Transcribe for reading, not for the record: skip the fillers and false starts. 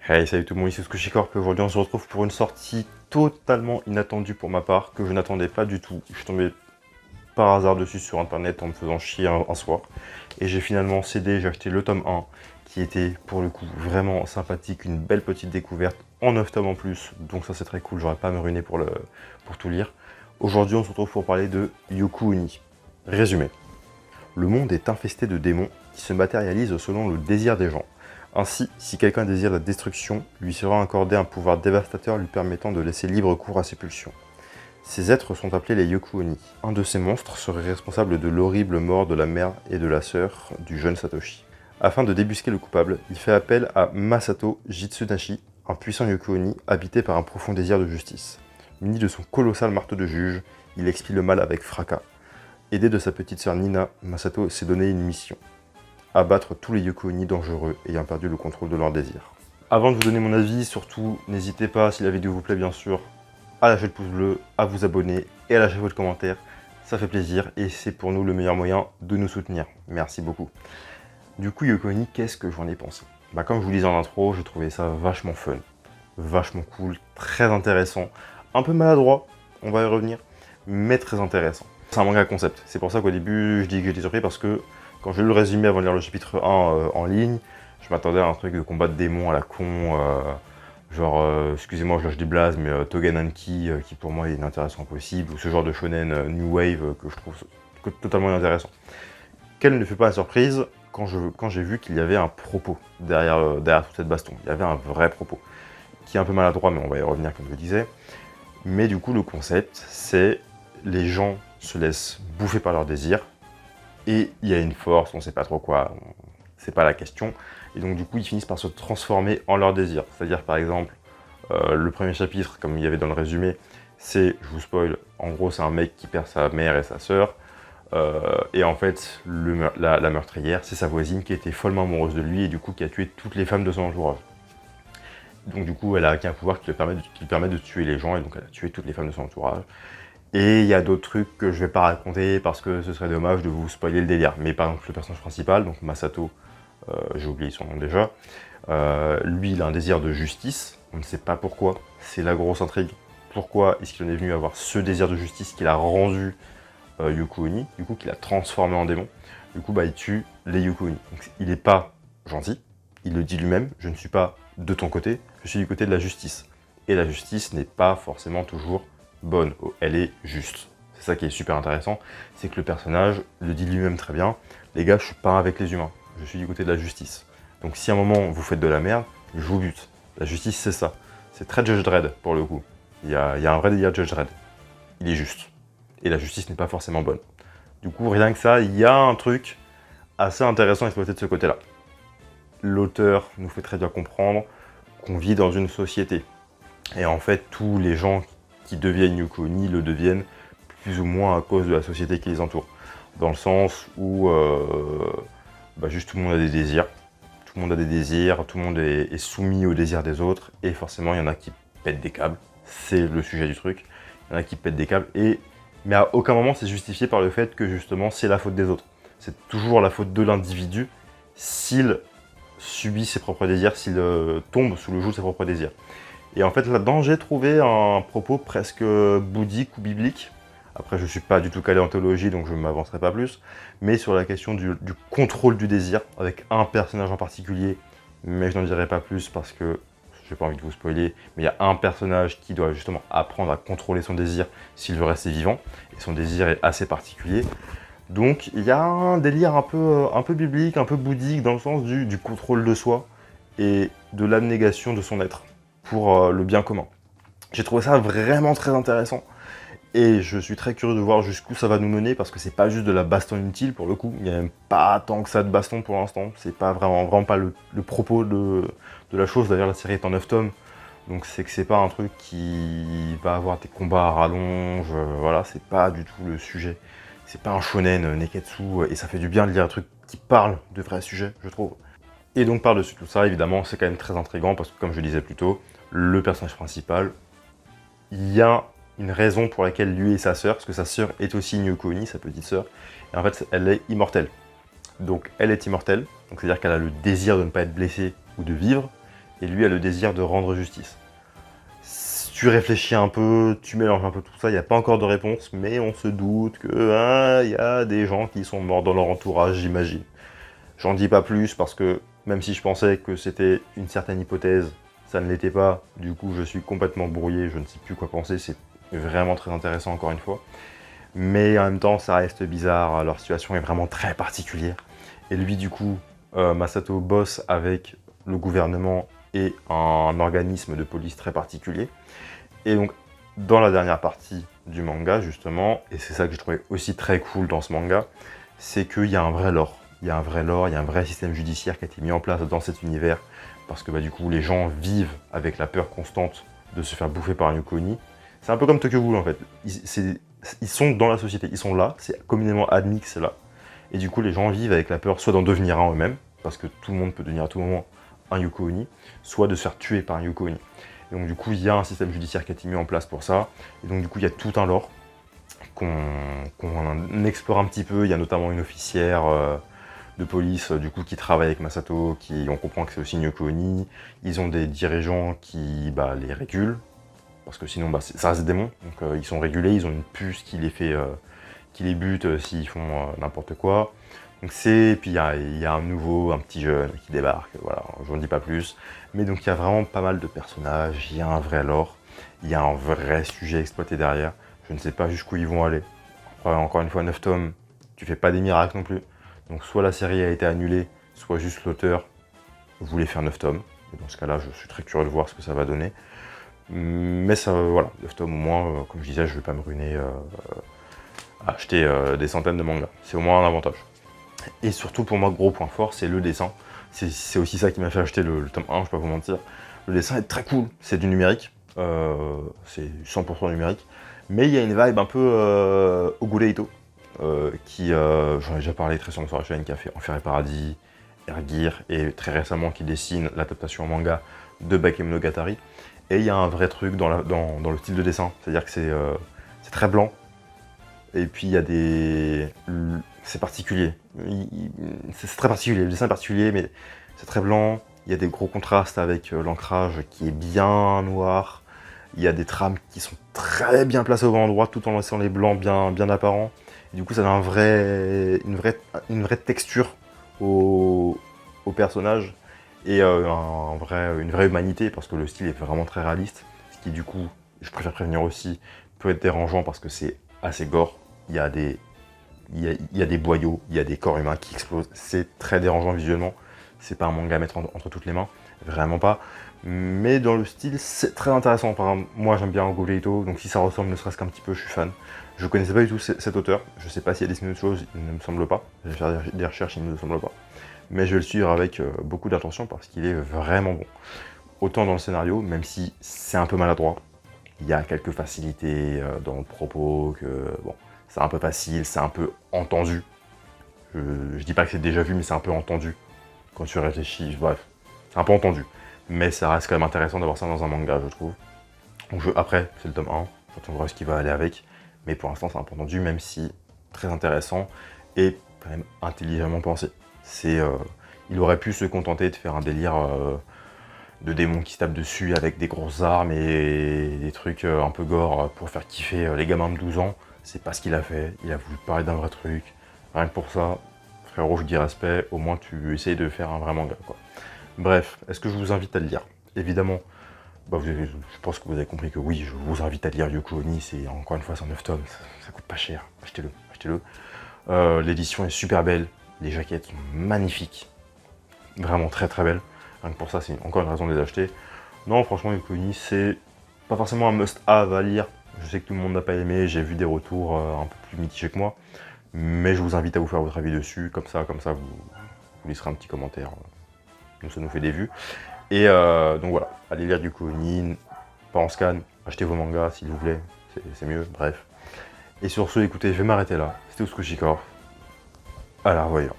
Hey, salut tout le monde, ici Squishy et aujourd'hui on se retrouve pour une sortie totalement inattendue pour ma part, que je n'attendais pas du tout. Je suis tombé par hasard dessus sur internet en me faisant chier un soir. Et j'ai finalement cédé, j'ai acheté le tome 1, qui était pour le coup vraiment sympathique, une belle petite découverte, en 9 tomes en plus, donc ça c'est très cool, j'aurais pas à me ruiner pour tout lire. Aujourd'hui on se retrouve pour parler de Yoku Uni. Résumé. Le monde est infesté de démons qui se matérialisent selon le désir des gens. Ainsi, si quelqu'un désire la destruction, lui sera accordé un pouvoir dévastateur lui permettant de laisser libre cours à ses pulsions. Ces êtres sont appelés les Yoku-Oni. Un de ces monstres serait responsable de l'horrible mort de la mère et de la sœur du jeune Satoshi. Afin de débusquer le coupable, il fait appel à Masato Jitsunashi, un puissant Yoku-Oni habité par un profond désir de justice. Muni de son colossal marteau de juge, il expie le mal avec fracas. Aidé de sa petite sœur Nina, Masato s'est donné une mission. Abattre tous les Yoku-Oni dangereux ayant perdu le contrôle de leur désir. Avant de vous donner mon avis, surtout, n'hésitez pas, si la vidéo vous plaît bien sûr, à lâcher le pouce bleu, à vous abonner et à lâcher votre commentaire. Ça fait plaisir et c'est pour nous le meilleur moyen de nous soutenir. Merci beaucoup. Du coup, Yoku-Oni, qu'est-ce que j'en ai pensé? Comme je vous disais en intro, j'ai trouvé ça vachement fun, vachement cool, très intéressant, un peu maladroit, on va y revenir, mais très intéressant. C'est un manga concept, c'est pour ça qu'au début, je dis que j'étais surpris parce que quand j'ai lu le résumé avant de lire le chapitre 1 en ligne, je m'attendais à un truc de combat de démons à la con, excusez-moi je lâche des blazes, mais Togen Anki, qui pour moi est inintéressant possible, ou ce genre de shonen New Wave que je trouve totalement inintéressant. Quelle ne fut pas la surprise quand j'ai vu qu'il y avait un propos derrière toute cette baston. Il y avait un vrai propos, qui est un peu maladroit, mais on va y revenir comme je le disais. Mais du coup, le concept, c'est les gens se laissent bouffer par leurs désirs, et il y a une force, on ne sait pas trop quoi, c'est pas la question. Et donc du coup, ils finissent par se transformer en leur désir. C'est-à-dire par exemple, le premier chapitre, comme il y avait dans le résumé, c'est, je vous spoil, en gros c'est un mec qui perd sa mère et sa sœur. Et en fait, la meurtrière, c'est sa voisine qui était follement amoureuse de lui et du coup qui a tué toutes les femmes de son entourage. Donc du coup, elle a acquis un pouvoir qui lui permet de tuer les gens et donc elle a tué toutes les femmes de son entourage. Et il y a d'autres trucs que je vais pas raconter parce que ce serait dommage de vous spoiler le délire. Mais par exemple, le personnage principal, donc Masato, j'ai oublié son nom déjà, lui il a un désir de justice, on ne sait pas pourquoi, c'est la grosse intrigue. Pourquoi est-ce qu'il en est venu avoir ce désir de justice qu'il a rendu Yoku-Oni, du coup qu'il a transformé en démon. Du coup il tue les Yoku-Oni. Donc il n'est pas gentil, il le dit lui-même, je ne suis pas de ton côté, je suis du côté de la justice. Et la justice n'est pas forcément toujours bonne, elle est juste. C'est ça qui est super intéressant, c'est que le personnage le dit lui-même très bien, les gars, je suis pas avec les humains, je suis du côté de la justice. Donc si à un moment vous faites de la merde, je vous bute. La justice c'est ça, c'est très Judge Dredd pour le coup. Il y a un vrai délire Judge Dredd, il est juste. Et la justice n'est pas forcément bonne. Du coup, rien que ça, il y a un truc assez intéressant à exploiter de ce côté-là. L'auteur nous fait très bien comprendre qu'on vit dans une société. Et en fait, tous les gens qui deviennent Yoku-Oni le deviennent plus ou moins à cause de la société qui les entoure. Dans le sens où juste tout le monde a des désirs. Tout le monde a des désirs, tout le monde est soumis aux désirs des autres. Et forcément, il y en a qui pètent des câbles. C'est le sujet du truc. Il y en a qui pètent des câbles. Mais à aucun moment, c'est justifié par le fait que justement, c'est la faute des autres. C'est toujours la faute de l'individu s'il subit ses propres désirs, s'il tombe sous le joug de ses propres désirs. Et en fait, là-dedans, j'ai trouvé un propos presque bouddhique ou biblique. Après, je ne suis pas du tout calé en théologie, donc je ne m'avancerai pas plus. Mais sur la question du contrôle du désir, avec un personnage en particulier. Mais je n'en dirai pas plus parce que j'ai pas envie de vous spoiler. Mais il y a un personnage qui doit justement apprendre à contrôler son désir s'il veut rester vivant. Et son désir est assez particulier. Donc, il y a un délire un peu biblique, un peu bouddhique, dans le sens du contrôle de soi et de l'abnégation de son être pour le bien commun. J'ai trouvé ça vraiment très intéressant et je suis très curieux de voir jusqu'où ça va nous mener parce que c'est pas juste de la baston inutile pour le coup, il n'y a même pas tant que ça de baston pour l'instant, c'est pas vraiment pas le propos de la chose. D'ailleurs la série est en 9 tomes, donc c'est que c'est pas un truc qui va avoir des combats à rallonge, voilà, c'est pas du tout le sujet. C'est pas un shonen neketsu et ça fait du bien de lire un truc qui parle de vrais sujets, je trouve. Et donc par-dessus tout ça, évidemment, c'est quand même très intriguant parce que comme je le disais plus tôt, le personnage principal, il y a une raison pour laquelle lui et sa sœur, parce que sa sœur est aussi une Yoku-Oni, sa petite sœur, et en fait elle est immortelle. Donc elle est immortelle, donc c'est-à-dire qu'elle a le désir de ne pas être blessée ou de vivre, et lui a le désir de rendre justice. Si tu réfléchis un peu, tu mélanges un peu tout ça, il n'y a pas encore de réponse, mais on se doute que y a des gens qui sont morts dans leur entourage, j'imagine. J'en dis pas plus parce que même si je pensais que c'était une certaine hypothèse, ça ne l'était pas. Du coup, je suis complètement brouillé, je ne sais plus quoi penser, c'est vraiment très intéressant encore une fois. Mais en même temps, ça reste bizarre, leur situation est vraiment très particulière. Et lui, du coup, Masato bosse avec le gouvernement et un organisme de police très particulier. Et donc, dans la dernière partie du manga, justement, et c'est ça que j'ai trouvé aussi très cool dans ce manga, c'est qu'il y a un vrai lore. Il y a un vrai lore, il y a un vrai système judiciaire qui a été mis en place dans cet univers, parce que du coup, les gens vivent avec la peur constante de se faire bouffer par un Yukoni. C'est un peu comme Tokyo Ghoul, en fait. Ils sont dans la société, ils sont là, c'est communément admis que c'est là. Et du coup, les gens vivent avec la peur soit d'en devenir un eux-mêmes, parce que tout le monde peut devenir à tout moment un Yuko-Oni, soit de se faire tuer par un Yuko-Oni. Et donc du coup, il y a un système judiciaire qui a été mis en place pour ça. Et donc du coup, il y a tout un lore qu'on explore un petit peu. Il y a notamment une officière de police du coup qui travaille avec Masato, on comprend que c'est aussi une Yuko-Oni. Ils ont des dirigeants qui les régulent, parce que sinon ça reste des démons. Donc ils sont régulés, ils ont une puce qui les fait... qui les bute s'ils font n'importe quoi. Donc puis il y a un petit jeune qui débarque, voilà, je n'en dis pas plus. Mais donc il y a vraiment pas mal de personnages, il y a un vrai lore, il y a un vrai sujet exploité derrière. Je ne sais pas jusqu'où ils vont aller. Après, encore une fois, 9 tomes, tu fais pas des miracles non plus. Donc soit la série a été annulée, soit juste l'auteur voulait faire 9 tomes. Et dans ce cas-là, je suis très curieux de voir ce que ça va donner. Mais ça, voilà, 9 tomes au moins, comme je disais, je ne vais pas me ruiner à acheter des centaines de mangas. C'est au moins un avantage. Et surtout pour moi, gros point fort, c'est le dessin. C'est aussi ça qui m'a fait acheter le tome 1, je vais pas vous mentir. Le dessin est très cool, c'est du numérique, c'est 100% numérique. Mais il y a une vibe un peu Ogure Ito, j'en ai déjà parlé très sur mon soirée qui a fait Enfer et Paradis, Ergir, et très récemment qui dessine l'adaptation en manga de Bakemonogatari. Et il y a un vrai truc dans le style de dessin, c'est-à-dire que c'est très blanc. Et puis il y a c'est particulier. C'est très particulier, le dessin est particulier, mais c'est très blanc. Il y a des gros contrastes avec l'ancrage qui est bien noir. Il y a des trames qui sont très bien placées au bon endroit, tout en laissant les blancs bien apparents. Et du coup, ça donne une vraie texture au personnage et une vraie humanité, parce que le style est vraiment très réaliste. Ce qui, du coup, je préfère prévenir aussi, peut être dérangeant parce que c'est assez gore. Il y a des boyaux, il y a des corps humains qui explosent. C'est très dérangeant visuellement. C'est pas un manga à mettre entre toutes les mains, vraiment pas. Mais dans le style, c'est très intéressant. Par exemple, moi j'aime bien Ogure Ito, donc si ça ressemble ne serait-ce qu'un petit peu, je suis fan. Je connaissais pas du tout cet auteur. Je sais pas s'il a dessiné autre chose, il ne me semble pas. Je vais faire des recherches, il ne me semble pas. Mais je vais le suivre avec beaucoup d'attention parce qu'il est vraiment bon. Autant dans le scénario, même si c'est un peu maladroit. Il y a quelques facilités dans le propos, c'est un peu facile, c'est un peu entendu. Je dis pas que c'est déjà vu, mais c'est un peu entendu. Quand tu réfléchis, bref, c'est un peu entendu. Mais ça reste quand même intéressant d'avoir ça dans un manga, je trouve. Donc après, c'est le tome 1, j'attends voir ce qui va aller avec. Mais pour l'instant, c'est un peu entendu, même si très intéressant et quand même intelligemment pensé. Il aurait pu se contenter de faire un délire de démons qui se tapent dessus avec des grosses armes et des trucs un peu gore pour faire kiffer les gamins de 12 ans. C'est pas ce qu'il a fait, il a voulu parler d'un vrai truc. Rien que pour ça, frérot, je dis respect, au moins tu essayes de faire un vrai manga, quoi. Bref, est-ce que je vous invite à le lire? Évidemment, je pense que vous avez compris que oui, je vous invite à lire Yuko-Oni, c'est encore une fois 109 tomes, ça coûte pas cher, achetez-le, achetez-le. L'édition est super belle, les jaquettes sont magnifiques, vraiment très très belles. Rien que pour ça, c'est encore une raison de les acheter. Non, franchement, Yuko-Oni, c'est pas forcément un must-have à lire. Je sais que tout le monde n'a pas aimé, j'ai vu des retours un peu plus mitigés que moi. Mais je vous invite à vous faire votre avis dessus, comme ça vous laisserez un petit commentaire. Donc ça nous fait des vues. Et donc voilà, allez lire Yuko-Oni, pas en scan, achetez vos mangas s'il vous plaît, c'est mieux, bref. Et sur ce, écoutez, je vais m'arrêter là. C'était Uskoshikor. À la revoyure.